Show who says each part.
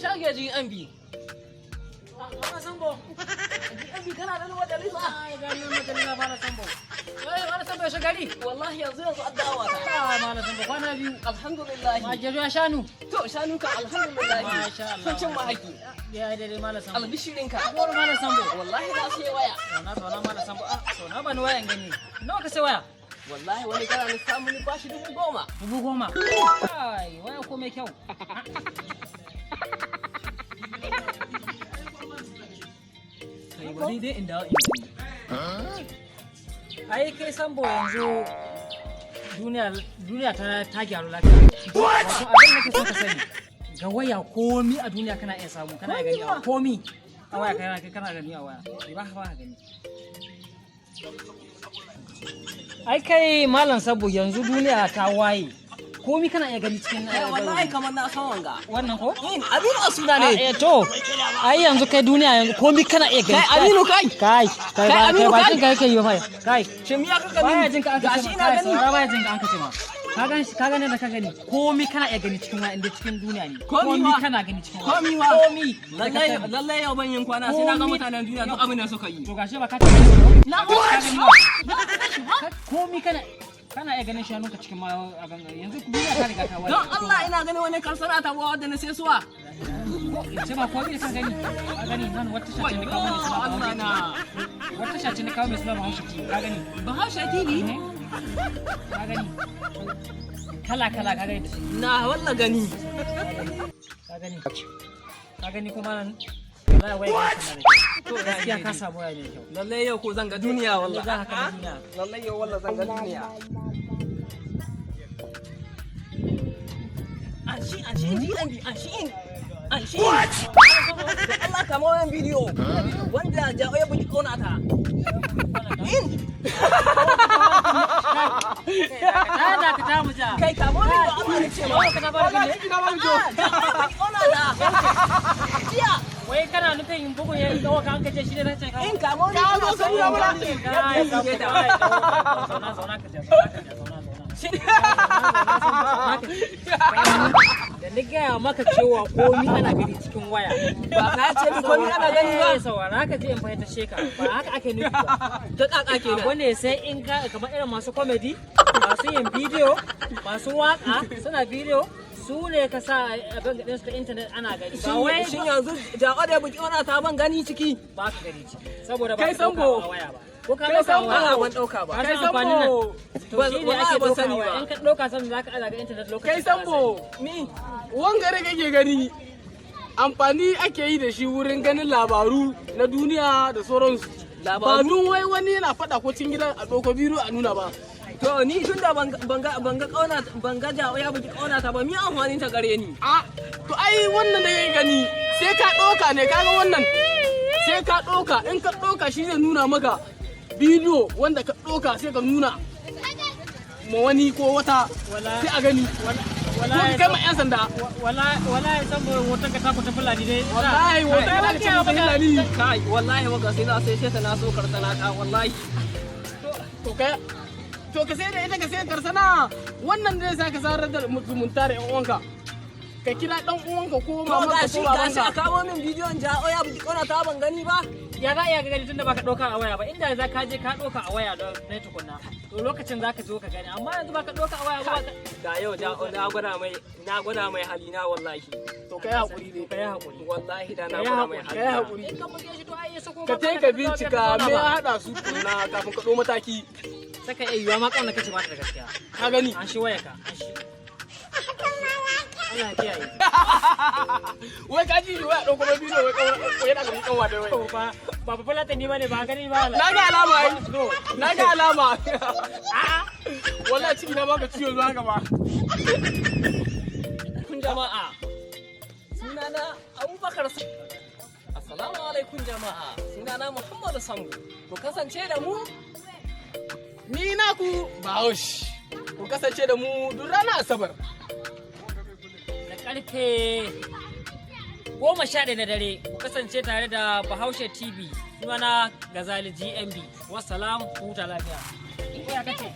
Speaker 1: Shagejin MB. Mana Sambo? MB kana da majalisa? Ai ga ni majalisa mana Sambo. Mana Sambo ya gari? Wallahi yanzu addawa ta. Mana Sambo kwana biyu. Alhamdulillah. Ma jaru shanu. To shanu ka alhamdulillah. Masha Allah. Kun cin mahaki. Ya dai mana Sambo. Albishirin ka. Ko mana Sambo. Wallahi na sai waya. Na mana Sambo. To na bani wayan gani. Nawa ka sai waya? Wallahi wani gara ni samu ni bashi 10,000. 10,000. Ai waya ko mai kyau. Bari dai in dawo in gani. Ai kai Sambo yanzu duniya ta gyaru lafiya. Wato abin da kake so ka sani ga waya komi a duniya kana iya samu kana iya gani a komi a waya kana gani a waya. Ba ka gani. Ai kai malam Sambo yanzu duniya ta waye. Komi kana iya gani cikin wallahi kamar na san wanga wannan ko Aminu a suna ne to ai yanzu kai duniya yanzu komi kana iya gani kai Aminu kai Aminu kai kai yi fa kai shin ya ka gani baya jin ka an kace ma kai baya jin ka an kace ma ka gane da ka gani komi kana iya gani cikin waya inda cikin duniya ne komi kana gani cikin waya komi lalle yau ban yin kwana sai na ga mutanen duniya duk abin da suka yi to gashi ba ka gani na ka gani komi kana iya ganin shanunka cikin ma yanzu duniya ta riga ta waye don Allah ina ganin wani karsara ta wa da na sai suwa ce ba ko ka gani ka gani nan wata shace ne kawo mai suna Allah na wata shace ne kawo mai suna Bahaushe TV ka gani Bahaushe TV ka gani kala ka gani na wallahi gani ka gani kuma nan wallahi wai to gaskiya ka samu ya ne kyau lalle yau ko zan ga duniya wallahi za ka duniya lalle yau wallahi zan ga duniya what Allah kama wannan bidiyo wanda jawo ya buki kona ta ka ta mu ja kai kamo ne ba Allah ne ce ma ka ta ba ne wai kana nufin bugu ya ga waka an kace shi ne sai ka in kamo ne ka zo sai ya bura zauna ka da ni gaya maka cewa komi ana gani cikin waya ba ka ce ni komi ana gani ba saurara ka je in fahimta sheka ba haka ake nufi ba ta kaka kenan wanda sai in ka kamar irin masu comedy masu yin bidiyo masu waka suna bidiyo su ne ka sa abin gadin su ta internet ana gani ba wai shin yanzu jaƙo da buki ona ta ban gani ciki ba ka gani ciki saboda ba ka dauka a waya ba ko ka dauka a waya ban dauka ba kai Sambo to shi ne ake dauka a waya in ka dauka san zaka ala ga internet lokacin kai Sambo ni wangare kake gani amfani ake yi da shi wurin ganin labaru na duniya da sauransu ba dun wai wani yana faɗa ko cikin gidan a ɗauko biro a nuna ba to ni tunda ban ga jawo ya buki kauna ta ba mi amfanin ta gare ni a to ai wannan da yake gani sai ka ɗauka ne kaga wannan sai ka ɗauka in ka ɗauka shi zai nuna maka bidiyo wanda ka ɗauka sai ka nuna ma wani ko wata sai a gani wallahi kai ma yan sanda wallahi san wata ka ta fulani dai wallahi wata ka ta fulani kai wallahi waka sai na sai ta na so karsana ta wallahi to ka sai da ita ka sai karsana wannan zai sa ka sarar da zumunta da yan uwanka ka kira dan uwanka ko mamanka ko babanka a kawo min bidiyon jawo ya buki kona ta ban gani ba ya ga iya gani tunda baka dauka a waya ba inda za ka je ka dauka a waya don sai tukunna to lokacin zaka zo ka gani amma yanzu baka dauka a waya ba da yau na gwada mai hali na wallahi to kai hakuri ne kai hakuri wallahi da na gwada mai hali kai hakuri in ka buge shi to ai sako ka kai ka bincika me ya hada su kunna kafin ka do mataki saka ayyuwa ma kauna kace ba ta da gaskiya ka gani an shi waya ka an shi Allah ya kiyaye wai ka ji wai dauko ba bidiyo wai yana ga kan wada wai ba fulata ni bane ba gani ba na ga alama ai na ga alama wallahi ciki na baka ciwo zuwa gaba kun jama'a sunana Abubakar
Speaker 2: Assalamu alaikum jama'a, sunana Muhammadu Sambu. Ku kasance da mu? Ni naku Bahaushe. Ku kasance da mu duk ranar Asabar.
Speaker 1: Da karfe 11 na dare ku kasance tare da Bahaushe TV. Sunana Gazali GMB. Wassalam, huta lafiya. Ko ya kace?